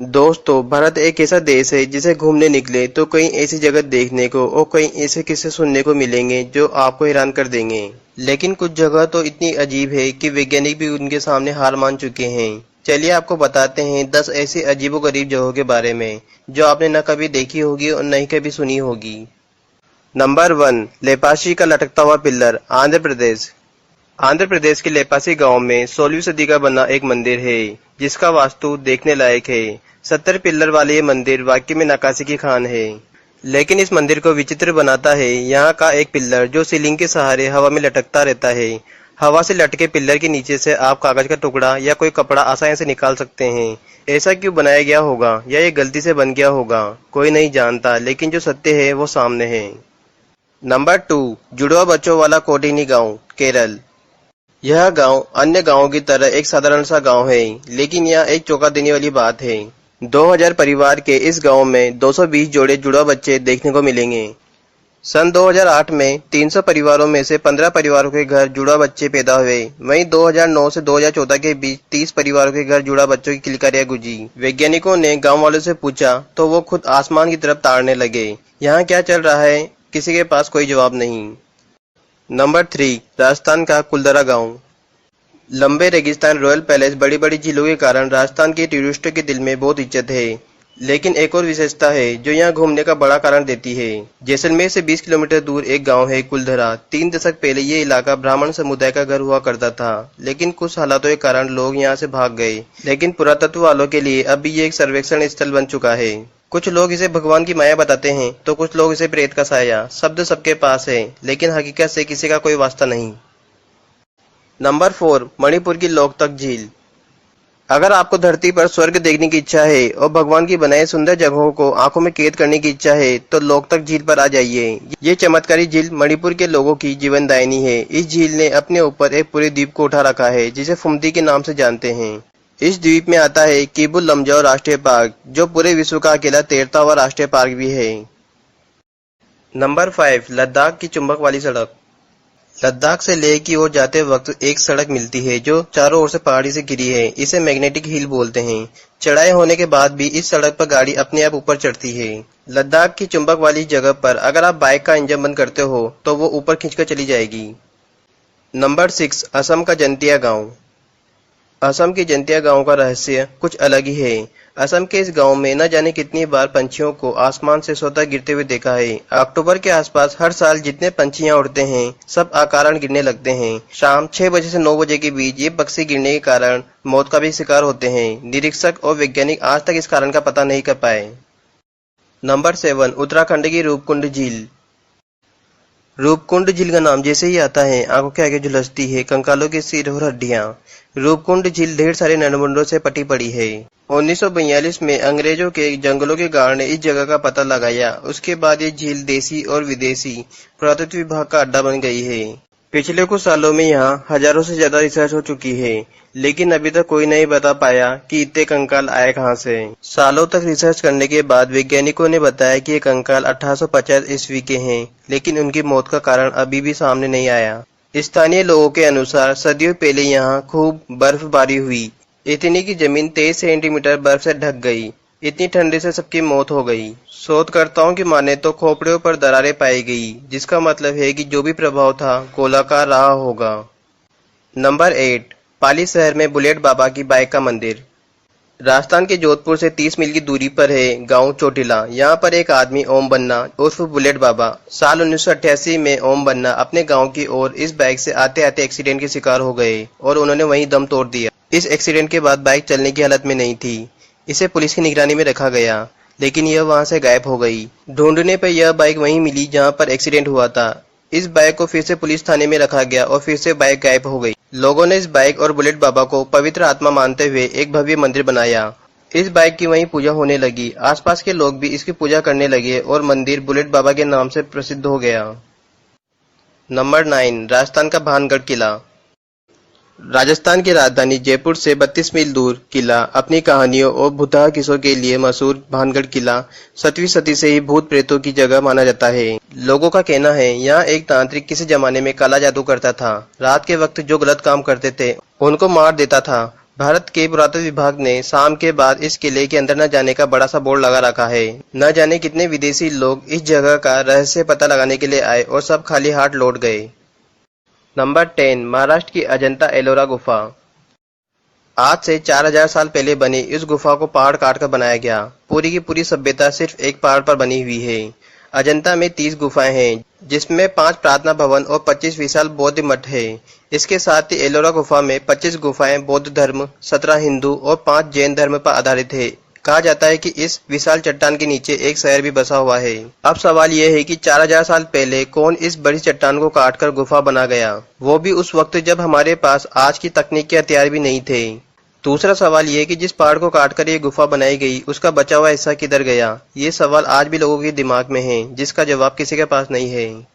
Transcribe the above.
दोस्तों, भारत एक ऐसा देश है जिसे घूमने निकले तो कई ऐसी जगह देखने को और कई ऐसे किस्से सुनने को मिलेंगे जो आपको हैरान कर देंगे। लेकिन कुछ जगह तो इतनी अजीब है कि वैज्ञानिक भी उनके सामने हार मान चुके हैं। चलिए आपको बताते हैं 10 ऐसी अजीबोगरीब जगहों के बारे में जो आपने न कभी देखी होगी और न ही कभी सुनी होगी। नंबर 1, लेपाशी का लटकता हुआ पिल्लर, आंध्र प्रदेश। आंध्र प्रदेश के लेपासी गांव में 16वीं सदी का बना एक मंदिर है जिसका वास्तु देखने लायक है। 70 पिल्लर वाले ये मंदिर वाकई में नक्काशी की खान है। लेकिन इस मंदिर को विचित्र बनाता है यहाँ का एक पिल्लर जो सीलिंग के सहारे हवा में लटकता रहता है। हवा से लटके पिल्लर के नीचे से आप कागज का टुकड़ा या कोई कपड़ा आसानी से निकाल सकते हैं। ऐसा क्यों बनाया गया होगा या ये गलती से बन गया होगा, कोई नहीं जानता, लेकिन जो सत्य है वो सामने है। नंबर 2, जुड़वा बच्चों वाला कोटिनी गांव, केरल। यह गांव अन्य गांवों की तरह एक साधारण सा गांव है, लेकिन यह एक चौंका देने वाली बात है। 2000 परिवार के इस गांव में 220 जोड़े जुड़वा बच्चे देखने को मिलेंगे। सन 2008 में 300 परिवारों में से 15 परिवारों के घर जुड़वा बच्चे पैदा हुए। वहीं 2009 से 2014 के बीच 30 परिवारों के घर जुड़वा बच्चों की किलकारियां गूंजी। वैज्ञानिकों ने गांव वालों से पूछा तो वो खुद आसमान की तरफ ताड़ने लगे। यहाँ क्या चल रहा है, किसी के पास कोई जवाब नहीं। नंबर 3, राजस्थान का कुलधरा गांव। लंबे रेगिस्तान, रॉयल पैलेस, बड़ी बड़ी झीलों के कारण राजस्थान के टूरिस्टों के दिल में बहुत इज्जत है। लेकिन एक और विशेषता है जो यहाँ घूमने का बड़ा कारण देती है। जैसलमेर से 20 किलोमीटर दूर एक गांव है कुलधरा। 3 दशक पहले ये इलाका ब्राह्मण समुदाय का घर हुआ करता था, लेकिन कुछ हालातों के कारण लोग यहाँ से भाग गए। लेकिन पुरातत्व वालों के लिए अभी ये एक सर्वेक्षण स्थल बन चुका है। कुछ लोग इसे भगवान की माया बताते हैं तो कुछ लोग इसे प्रेत का साया। शब्द सबके पास है, लेकिन हकीकत से किसी का कोई वास्ता नहीं। नंबर 4, मणिपुर की लोकतक झील। अगर आपको धरती पर स्वर्ग देखने की इच्छा है और भगवान की बनाई सुंदर जगहों को आंखों में कैद करने की इच्छा है तो लोकतक झील पर आ जाइए। ये चमत्कारी झील मणिपुर के लोगों की जीवनदायिनी है। इस झील ने अपने ऊपर एक पूरे द्वीप को उठा रखा है जिसे फुमदी के नाम से जानते हैं। इस द्वीप में आता है किबुल लमजाओ राष्ट्रीय पार्क, जो पूरे विश्व का अकेला तैरता हुआ राष्ट्रीय पार्क भी है। नंबर 5, लद्दाख की चुंबक वाली सड़क। लद्दाख से लेह की ओर जाते वक्त एक सड़क मिलती है जो चारों ओर से पहाड़ी से घिरी है। इसे मैग्नेटिक हिल बोलते हैं। चढ़ाई होने के बाद भी इस सड़क पर गाड़ी अपने आप ऊपर चढ़ती है। लद्दाख की चुंबक वाली जगह पर अगर आप बाइक का इंजन बंद करते हो तो वो ऊपर खींचकर चली जाएगी। नंबर 6, असम का जंतिया गांव। असम के जंतिया गांव का रहस्य कुछ अलग ही है। असम के इस गांव में न जाने कितनी बार पंछियों को आसमान से स्वतः गिरते हुए देखा है। अक्टूबर के आसपास हर साल जितने पंछी यहाँ उड़ते हैं सब अकारण गिरने लगते हैं। शाम 6 बजे से 9 बजे के बीच ये पक्षी गिरने के कारण मौत का भी शिकार होते हैं। निरीक्षक और वैज्ञानिक आज तक इस कारण का पता नहीं कर पाए। नंबर 7, उत्तराखंड की रूपकुंड झील। रूपकुंड झील का नाम जैसे ही आता है आंखों के आगे झुलसती है कंकालों के सिर और हड्डियां। रूपकुंड झील ढेर सारे नरमुंडों से पटी पड़ी है। 1942 में अंग्रेजों के जंगलों के गार्ड ने इस जगह का पता लगाया। उसके बाद ये झील देसी और विदेशी पुरातत्व विभाग का अड्डा बन गई है। पिछले कुछ सालों में यहाँ हजारों से ज्यादा रिसर्च हो चुकी है, लेकिन अभी तक कोई नहीं बता पाया कि इतने कंकाल आए कहाँ से। सालों तक रिसर्च करने के बाद वैज्ञानिकों ने बताया कि ये कंकाल 1850 ईस्वी के हैं, लेकिन उनकी मौत का कारण अभी भी सामने नहीं आया। स्थानीय लोगों के अनुसार सदियों पहले यहाँ खूब बर्फबारी हुई, इतनी की जमीन 23 सेंटीमीटर बर्फ से ढक गई। इतनी ठंडी से सबकी मौत हो गई। शोधकर्ताओं की माने तो खोपड़ियों पर दरारें पाई गई, जिसका मतलब है कि जो भी प्रभाव था गोलाकार रहा होगा। नंबर 8, पाली शहर में बुलेट बाबा की बाइक का मंदिर। राजस्थान के जोधपुर से 30 मील की दूरी पर है गांव चोटिला। यहाँ पर एक आदमी ओम बन्ना उर्फ बुलेट बाबा साल 1988 में ओम बन्ना अपने गांव की ओर इस बाइक से आते आते एक्सीडेंट के शिकार हो गए और उन्होंने वहीं दम तोड़ दिया। इस एक्सीडेंट के बाद बाइक चलने की हालत में नहीं थी। इसे पुलिस की निगरानी में रखा गया, लेकिन यह वहां से गायब हो गई। ढूंढने पर यह बाइक वहीं मिली जहां पर एक्सीडेंट हुआ था। इस बाइक को फिर से पुलिस थाने में रखा गया और फिर से बाइक गायब हो गई। लोगों ने इस बाइक और बुलेट बाबा को पवित्र आत्मा मानते हुए एक भव्य मंदिर बनाया। इस बाइक की वहीं पूजा होने लगी। आसपास के लोग भी इसकी पूजा करने लगे और मंदिर बुलेट बाबा के नाम से प्रसिद्ध हो गया। नंबर 9, राजस्थान का भानगढ़ किला। राजस्थान की राजधानी जयपुर से 32 मील दूर किला अपनी कहानियों और भुतहा किस्सों के लिए मशहूर भानगढ़ किला 7वीं सदी से ही भूत प्रेतों की जगह माना जाता है। लोगों का कहना है यहाँ एक तांत्रिक किसी जमाने में काला जादू करता था। रात के वक्त जो गलत काम करते थे उनको मार देता था। भारत के पुरातत्व विभाग ने शाम के बाद इस किले के अंदर न जाने का बड़ा सा बोर्ड लगा रखा है। न जाने कितने विदेशी लोग इस जगह का रहस्य पता लगाने के लिए आए और सब खाली हाथ लौट गए। नंबर 10, महाराष्ट्र की अजंता एलोरा गुफा। आज से 4000 साल पहले बनी इस गुफा को पहाड़ काट कर बनाया गया। पूरी की पूरी सभ्यता सिर्फ एक पहाड़ पर बनी हुई है। अजंता में 30 गुफाएं हैं, जिसमें 5 प्रार्थना भवन और 25 विशाल बौद्ध मठ है। इसके साथ ही एलोरा गुफा में 25 गुफाएं बौद्ध धर्म, 17 हिंदू और 5 जैन धर्म पर आधारित है। कहा जाता है कि इस विशाल चट्टान के नीचे एक शहर भी बसा हुआ है। अब सवाल यह है कि 4000 साल पहले कौन इस बड़ी चट्टान को काटकर गुफा बना गया, वो भी उस वक्त जब हमारे पास आज की तकनीक के हथियार भी नहीं थे। दूसरा सवाल ये कि जिस पहाड़ को काटकर ये गुफा बनाई गई, उसका बचा हुआ हिस्सा किधर गया? ये सवाल आज भी लोगों के दिमाग में है, जिसका जवाब किसी के पास नहीं है।